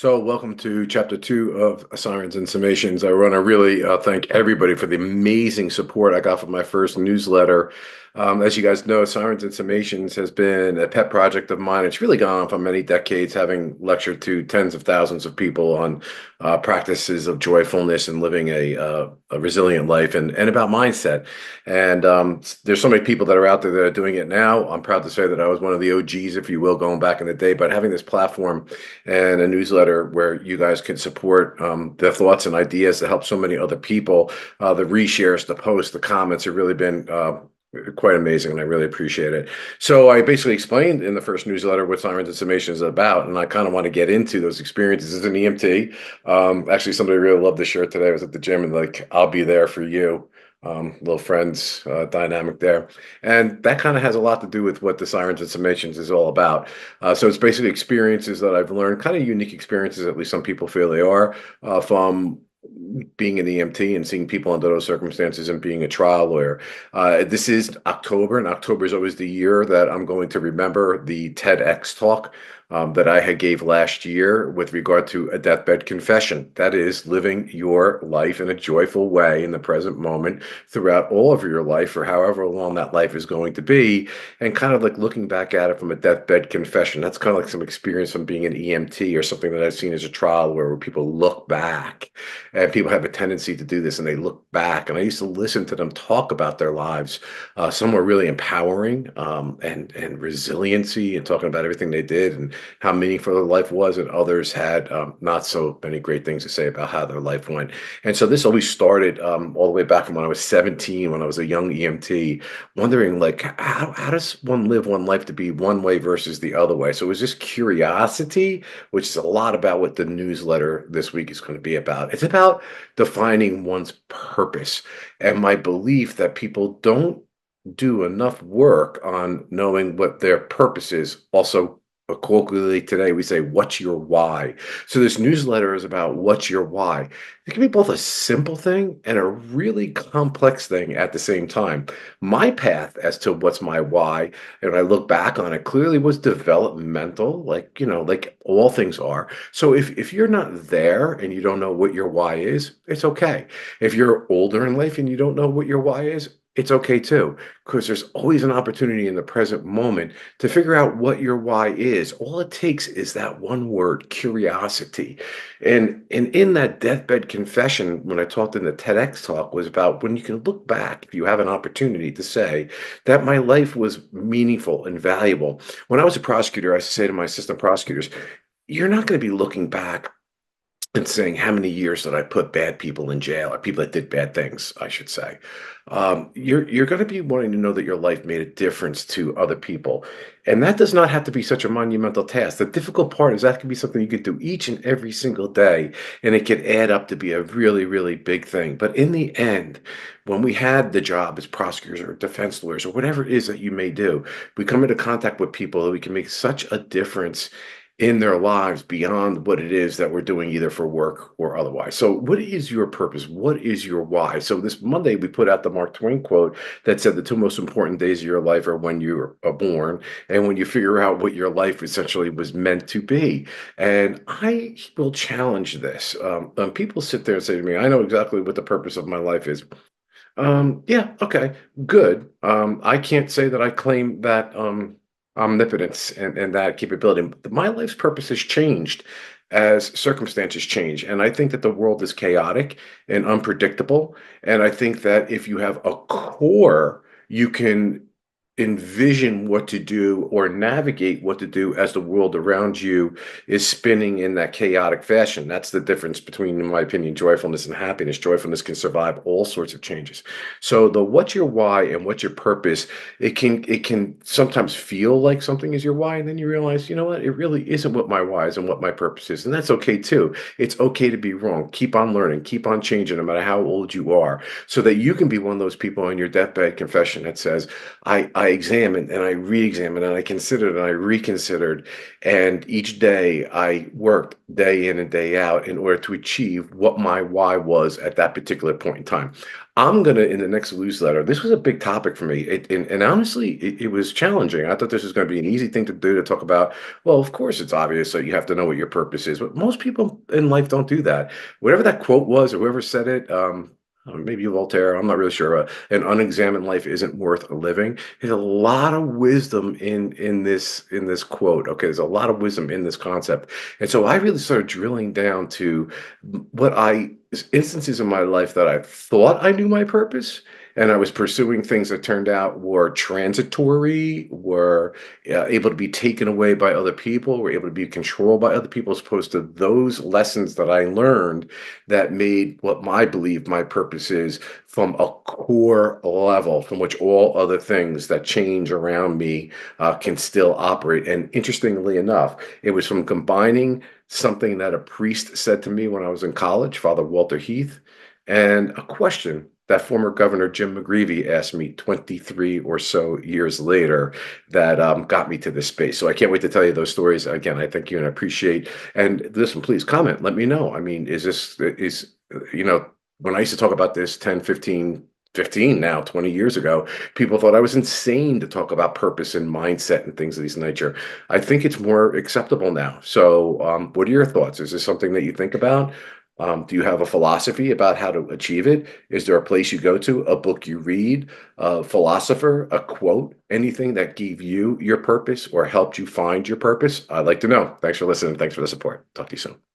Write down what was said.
So, welcome to chapter two of Sirens and Summations. I want to really thank everybody for the amazing support I got from my first newsletter. As you guys know, Sirens and Summations has been a pet project of mine. It's really gone on for many decades, having lectured to tens of thousands of people on practices of joyfulness and living a resilient life and about mindset. And there's so many people that are out there that are doing it now. I'm proud to say that I was one of the OGs, if you will, going back in the day. But having this platform and a newsletter where you guys can support the thoughts and ideas that help so many other people. The reshares, the posts, the comments have really been quite amazing, and I really appreciate it. So I basically explained in the first newsletter what Sirens and Summation is about, and I kind of want to get into those experiences as an EMT. Actually, somebody really loved the shirt today. I was at the gym and like, I'll be there for you. Little friends dynamic there. And that kind of has a lot to do with what the Sirens and Summations is all about. So it's basically experiences that I've learned, kind of unique experiences, at least some people feel they are, from being an EMT and seeing people under those circumstances and being a trial lawyer. This is October, and October is always the year that I'm going to remember the TEDx talk that I had gave last year with regard to a deathbed confession. That is living your life in a joyful way in the present moment throughout all of your life or however long that life is going to be, and kind of like looking back at it from a deathbed confession. That's kind of like some experience from being an EMT or something that I've seen as a trial where people look back, and people have a tendency to do this and they look back. And I used to listen to them talk about their lives. Some were really empowering and resiliency and talking about everything they did and how meaningful their life was, and others had not so many great things to say about how their life went. And so this always started all the way back from when I was 17, when I was a young EMT, wondering like, how does one live one life to be one way versus the other way? So it was just curiosity, which is a lot about what the newsletter this week is going to be about. It's about defining one's purpose and my belief that people don't do enough work on knowing what their purpose is. Also, colloquially today, we say, what's your why? So this newsletter is about what's your why. It can be both a simple thing and a really complex thing at the same time. My path as to what's my why, and when I look back on it, clearly was developmental, like, like all things are. So if you're not there and you don't know what your why is, it's okay. If you're older in life and you don't know what your why is, it's okay too, because there's always an opportunity in the present moment to figure out what your why is. All it takes is that one word, curiosity. And in that deathbed confession, when I talked in the TEDx talk, was about when you can look back, if you have an opportunity to say that my life was meaningful and valuable. When I was a prosecutor, I used to say to my assistant prosecutors, you're not going to be looking back and saying how many years did I put bad people in jail, or people that did bad things, I should say. You're going to be wanting to know that your life made a difference to other people, and that does not have to be such a monumental task. The difficult part is that can be something you could do each and every single day, and it could add up to be a really, really big thing. But in the end, when we had the job as prosecutors or defense lawyers or whatever it is that you may do, we come into contact with people that we can make such a difference in their lives beyond what it is that we're doing either for work or otherwise. So what is your purpose? What is your why? So this Monday we put out the Mark Twain quote that said the two most important days of your life are when you are born and when you figure out what your life essentially was meant to be. And I will challenge this. People sit there and say to me, I know exactly what the purpose of my life is. Yeah, okay, good. I can't say that I claim that omnipotence and that capability. But my life's purpose has changed as circumstances change. And I think that the world is chaotic and unpredictable. And I think that if you have a core, you can envision what to do or navigate what to do as the world around you is spinning in that chaotic fashion. That's the difference between, in my opinion, joyfulness and happiness. Joyfulness can survive all sorts of changes. So the what's your why and what's your purpose, it can sometimes feel like something is your why, and then you realize, you know what, it really isn't what my why is and what my purpose is. And that's okay too. It's okay to be wrong. Keep on learning, keep on changing, no matter how old you are, so that you can be one of those people in your deathbed confession that says, I I examined and I re-examined and I considered and I reconsidered. And each day I worked day in and day out in order to achieve what my why was at that particular point in time. I'm gonna in the next newsletter. This was a big topic for me, and honestly, it was challenging. I thought this was going to be an easy thing to do to talk about. Well, of course, it's obvious, so you have to know what your purpose is. But most people in life don't do that. Whatever that quote was, or whoever said it, maybe Voltaire. I'm not really sure. An unexamined life isn't worth living. There's a lot of wisdom in this quote. Okay, there's a lot of wisdom in this concept, and so I really started drilling down to what I instances in my life that I thought I knew my purpose, and I was pursuing things that turned out were transitory, were able to be taken away by other people, were able to be controlled by other people, as opposed to those lessons that I learned that made what I believe my purpose is from a core level from which all other things that change around me can still operate. And interestingly enough, it was from combining something that a priest said to me when I was in college, Father Walter Heath, and a question that former Governor Jim McGreevey asked me 23 or so years later that got me to this space. So I can't wait to tell you those stories. Again, I thank you and I appreciate. And listen, please comment. Let me know. I mean, you know, when I used to talk about this 10, 15 now, 20 years ago, people thought I was insane to talk about purpose and mindset and things of this nature. I think it's more acceptable now. So, what are your thoughts? Is this something that you think about? Do you have a philosophy about how to achieve it? Is there a place you go to, a book you read, a philosopher, a quote, anything that gave you your purpose or helped you find your purpose? I'd like to know. Thanks for listening. Thanks for the support. Talk to you soon.